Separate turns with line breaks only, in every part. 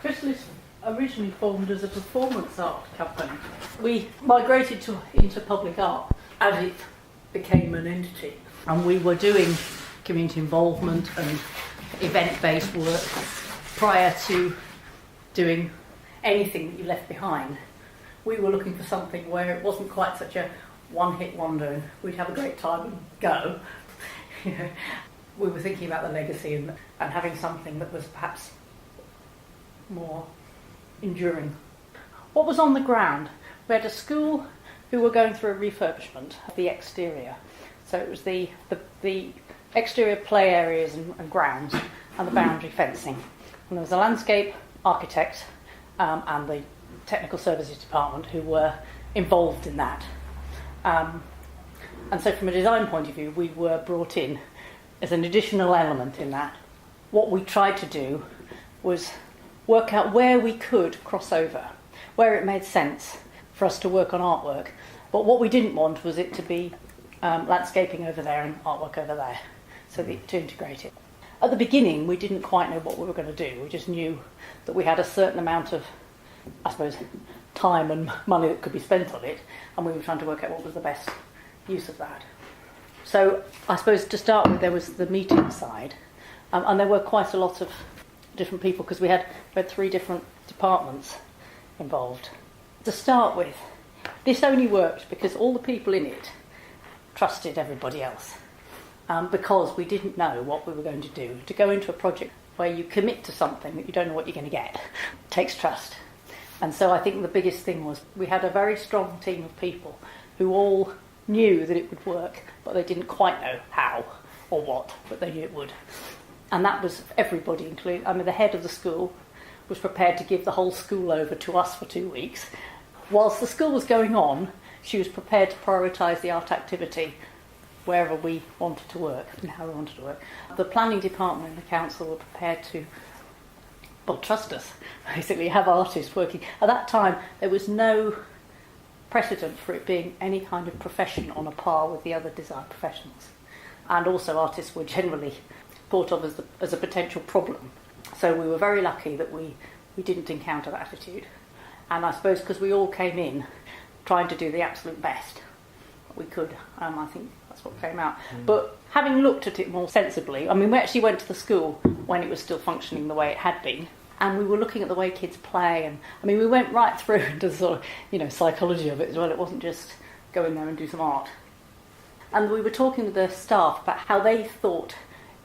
Chrysalis originally formed as a performance art company. We migrated into public art as it became an entity, and we were doing community involvement and event-based work prior to doing anything that you left behind. We were looking for something where it wasn't quite such a one-hit wonder and we'd have a great time and go. We were thinking about the legacy and having something that was perhaps more enduring. What was on the ground? We had a school who were going through a refurbishment of the exterior. So it was the exterior play areas and grounds and the boundary fencing. And there was a landscape architect and the technical services department who were involved in that. And so from a design point of view, we were brought in as an additional element in that. What we tried to do was work out where we could cross over, where it made sense for us to work on artwork. But what we didn't want was it to be landscaping over there and artwork over there, so to integrate it. At the beginning, we didn't quite know what we were going to do. We just knew that we had a certain amount of, I suppose, time and money that could be spent on it, and we were trying to work out what was the best use of that. So I suppose to start with, there was the meeting side, and there were quite a lot of different people because we had 3 different departments involved. To start with, this only worked because all the people in it trusted everybody else, because we didn't know what we were going to do. To go into a project where you commit to something that you don't know what you're going to get takes trust. And so I think the biggest thing was we had a very strong team of people who all knew that it would work, but they didn't quite know how or what, but they knew it would. And that was everybody, including, the head of the school was prepared to give the whole school over to us for 2 weeks. Whilst the school was going on, she was prepared to prioritise the art activity wherever we wanted to work and how we wanted to work. The planning department and the council were prepared to, trust us, basically, have artists working. At that time, there was no precedent for it being any kind of profession on a par with the other design professionals. And also artists were generally thought of as a potential problem. So we were very lucky that we didn't encounter that attitude. And I suppose because we all came in trying to do the absolute best we could, I think that's what came out. But having looked at it more sensibly, we actually went to the school when it was still functioning the way it had been, and we were looking at the way kids play, and we went right through into the sort of, psychology of it as well. It wasn't just go in there and do some art. And we were talking with the staff about how they thought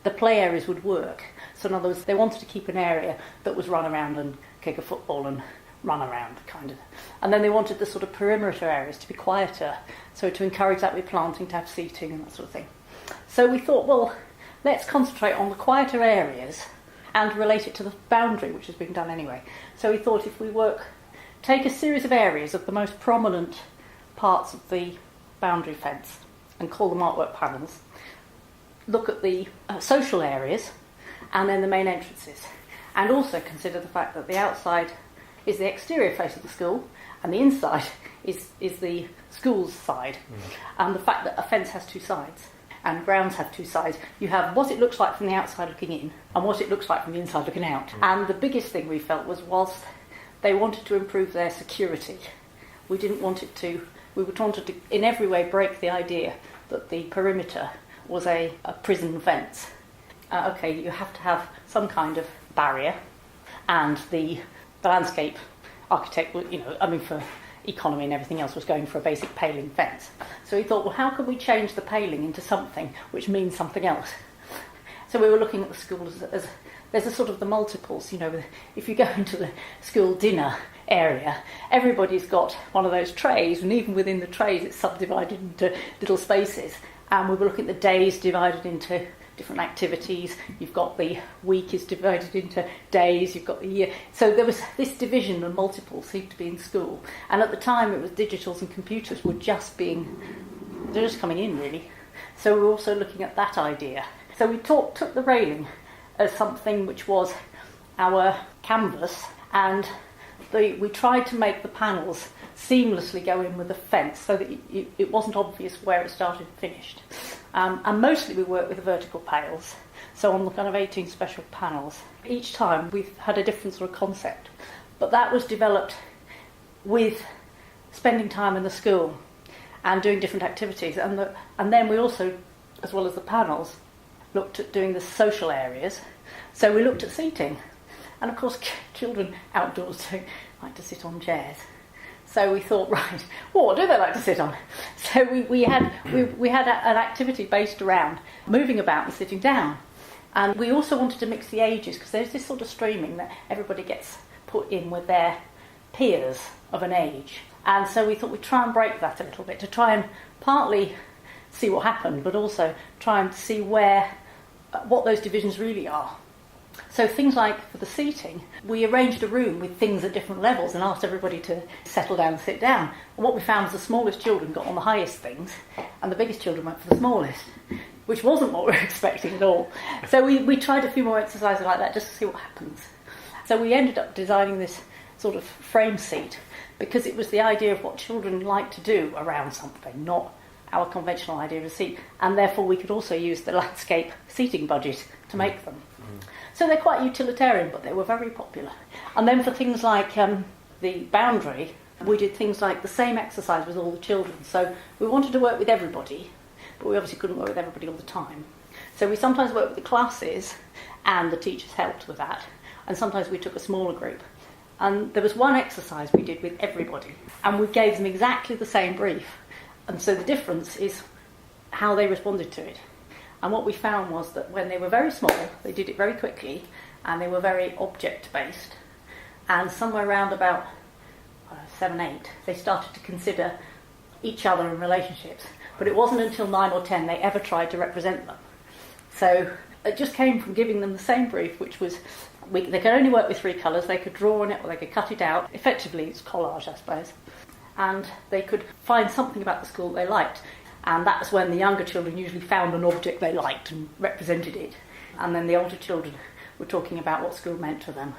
the play areas would work. So in other words, they wanted to keep an area that was run around and kick a football and run around, kind of. And then they wanted the sort of perimeter areas to be quieter, so to encourage that with planting, to have seating and that sort of thing. So we thought, well, let's concentrate on the quieter areas and relate it to the boundary, which is being done anyway. So we thought if we take a series of areas of the most prominent parts of the boundary fence and call them artwork panels, look at the social areas and then the main entrances, and also consider the fact that the outside is the exterior face of the school and the inside is the school's side. And the fact that a fence has 2 sides and grounds have 2 sides, you have what it looks like from the outside looking in and what it looks like from the inside looking out. And the biggest thing we felt was, whilst they wanted to improve their security, we wanted to in every way break the idea that the perimeter was a prison fence. You have to have some kind of barrier, and the landscape architect, for economy and everything else, was going for a basic paling fence. So we thought, well, how can we change the paling into something which means something else? So we were looking at the school as there's a sort of the multiples, if you go into the school dinner area, everybody's got one of those trays, and even within the trays it's subdivided into little spaces. And we were looking at the days divided into different activities. You've got the week is divided into days, you've got the year. So there was this division and multiples seemed to be in school. And at the time it was digitals and computers were just coming in, really. So we were also looking at that idea. So we took the railing as something which was our canvas, and we tried to make the panels seamlessly go in with the fence so that it wasn't obvious where it started and finished. And mostly we worked with vertical pales, so on the kind of 18 special panels. Each time we've had a different sort of concept, but that was developed with spending time in the school and doing different activities. And then we also, as well as the panels, looked at doing the social areas. So we looked at seating. And of course, children outdoors don't like to sit on chairs. So we thought, right, well, what do they like to sit on? So we had an activity based around moving about and sitting down. And we also wanted to mix the ages, because there's this sort of streaming that everybody gets put in with their peers of an age. And so we thought we'd try and break that a little bit, to try and partly see what happened, but also try and see what those divisions really are. So things like, for the seating, we arranged a room with things at different levels and asked everybody to settle down and sit down. And what we found was the smallest children got on the highest things, and the biggest children went for the smallest, which wasn't what we were expecting at all. So we tried a few more exercises like that just to see what happens. So we ended up designing this sort of frame seat, because it was the idea of what children like to do around something, not our conventional idea of a seat. And therefore we could also use the landscape seating budget to make them. So they're quite utilitarian, but they were very popular. And then for things like the boundary, we did things like the same exercise with all the children. So we wanted to work with everybody, but we obviously couldn't work with everybody all the time. So we sometimes worked with the classes, and the teachers helped with that. And sometimes we took a smaller group. And there was one exercise we did with everybody, and we gave them exactly the same brief. And so the difference is how they responded to it. And what we found was that when they were very small, they did it very quickly, and they were very object-based. And somewhere around about 7, 8, they started to consider each other in relationships. But it wasn't until 9 or 10 they ever tried to represent them. So it just came from giving them the same brief, which was they could only work with 3 colours. They could draw on it or they could cut it out. Effectively, it's collage, I suppose. And they could find something about the school they liked. And that's when the younger children usually found an object they liked and represented it. And then the older children were talking about what school meant to them.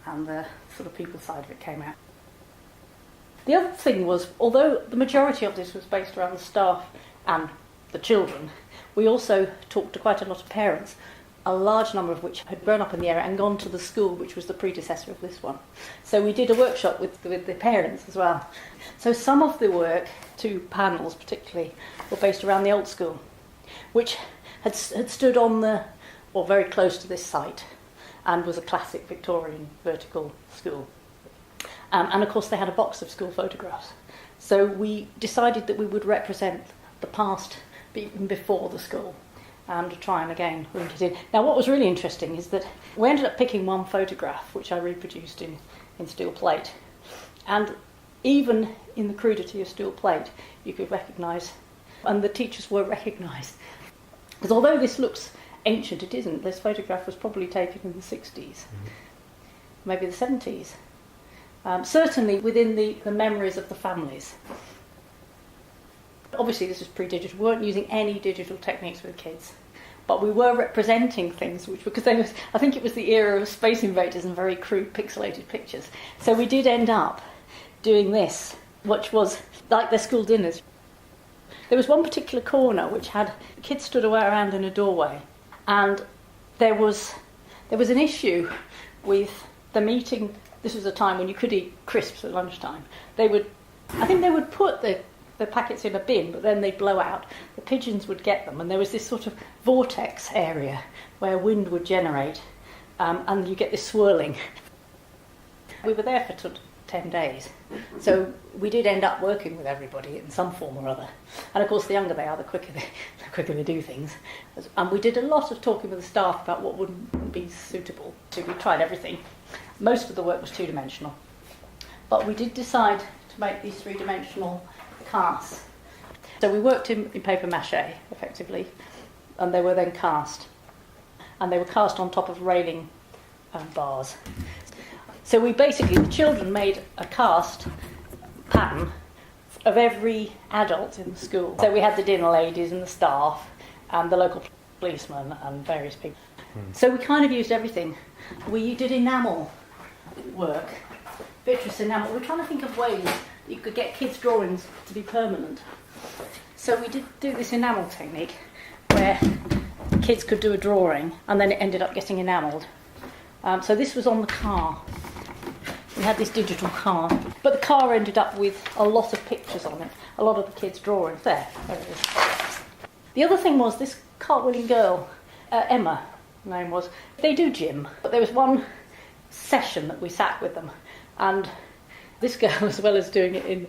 And the sort of people side of it came out. The other thing was, although the majority of this was based around the staff and the children, we also talked to quite a lot of parents, a large number of which had grown up in the area and gone to the school which was the predecessor of this one. So we did a workshop with the parents as well. So some of the work, 2 panels particularly, were based around the old school, which had stood on or very close to this site, and was a classic Victorian vertical school. And of course they had a box of school photographs. So we decided that we would represent the past even before the school, to try and again link it in. Now what was really interesting is that we ended up picking one photograph which I reproduced in steel plate, and even in the crudity of steel plate you could recognise, and the teachers were recognised, because although this looks ancient, it isn't. This photograph was probably taken in the 60s, maybe the 70s, certainly within the memories of the families. Obviously this was pre-digital. We weren't using any digital techniques with kids, but we were representing things because I think it was the era of Space Invaders and very crude pixelated pictures. So we did end up doing this, which was like their school dinners. There was one particular corner which had kids stood around in a doorway, and there was an issue with them eating. This was a time when you could eat crisps at lunchtime. I think they would put the packets in a bin, but then they'd blow out. The pigeons would get them, and there was this sort of vortex area where wind would generate, and you get this swirling. We were there for 10 days, so we did end up working with everybody in some form or other. And of course, the younger they are, the quicker they do things. And we did a lot of talking with the staff about what wouldn't be suitable. So we tried everything. Most of the work was 2-dimensional, but we did decide to make these 3-dimensional casts. So we worked in paper mache, effectively, and they were then cast. And they were cast on top of railing bars. So the children made a cast pattern of every adult in the school. So we had the dinner ladies and the staff and the local policemen and various people. So we kind of used everything. We did enamel work vitreous enamel. We're trying to think of ways that you could get kids' drawings to be permanent. So we did do this enamel technique where kids could do a drawing and then it ended up getting enamelled. So this was on the car. We had this digital car, but the car ended up with a lot of pictures on it, a lot of the kids' drawings. There it is. The other thing was this cartwheeling girl, Emma, her name was. They do gym, but there was one session that we sat with them, and this girl, as well as doing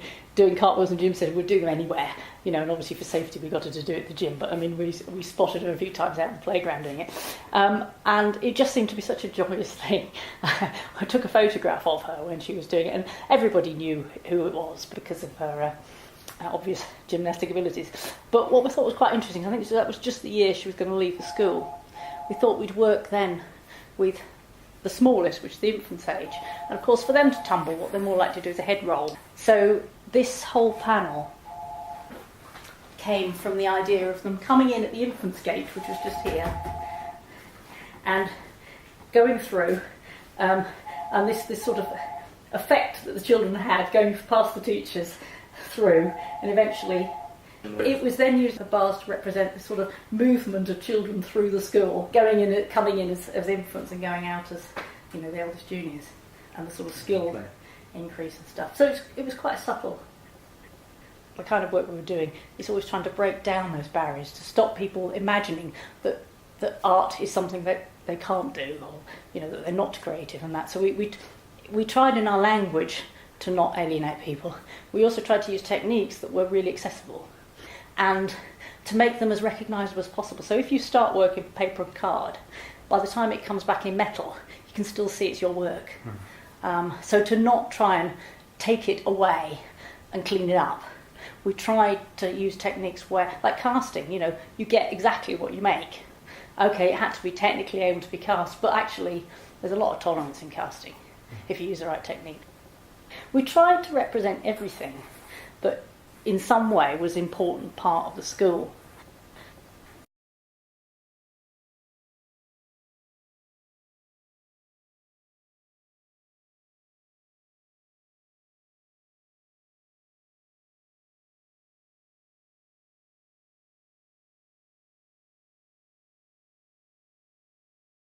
cartwheels and gym, said we'd do them anywhere, and obviously for safety we got her to do it at the gym, but I mean we spotted her a few times out on the playground doing it, and it just seemed to be such a joyous thing. I took a photograph of her when she was doing it, and everybody knew who it was because of her obvious gymnastic abilities. But what we thought was quite interesting, I think that was just the year she was going to leave the school, we thought we'd work then with the smallest, which is the infant's age. And of course, for them to tumble, what they're more likely to do is a head roll. So this whole panel came from the idea of them coming in at the infant's gate, which was just here, and going through, and this sort of effect that the children had going past the teachers through, and eventually it was then used as bars to represent the sort of movement of children through the school, coming in as infants and going out as, the eldest juniors, and the sort of skill increase and stuff. So it was quite subtle. The kind of work we were doing is always trying to break down those barriers, to stop people imagining that art is something that they can't do, or that they're not creative and that. So we tried in our language to not alienate people. We also tried to use techniques that were really accessible and to make them as recognisable as possible. So if you start work in paper and card, by the time it comes back in metal, you can still see it's your work. So to not try and take it away and clean it up, we tried to use techniques where, like casting, you get exactly what you make. Okay, it had to be technically able to be cast, but actually there's a lot of tolerance in casting if you use the right technique. We tried to represent everything that in some way was an important part of the school.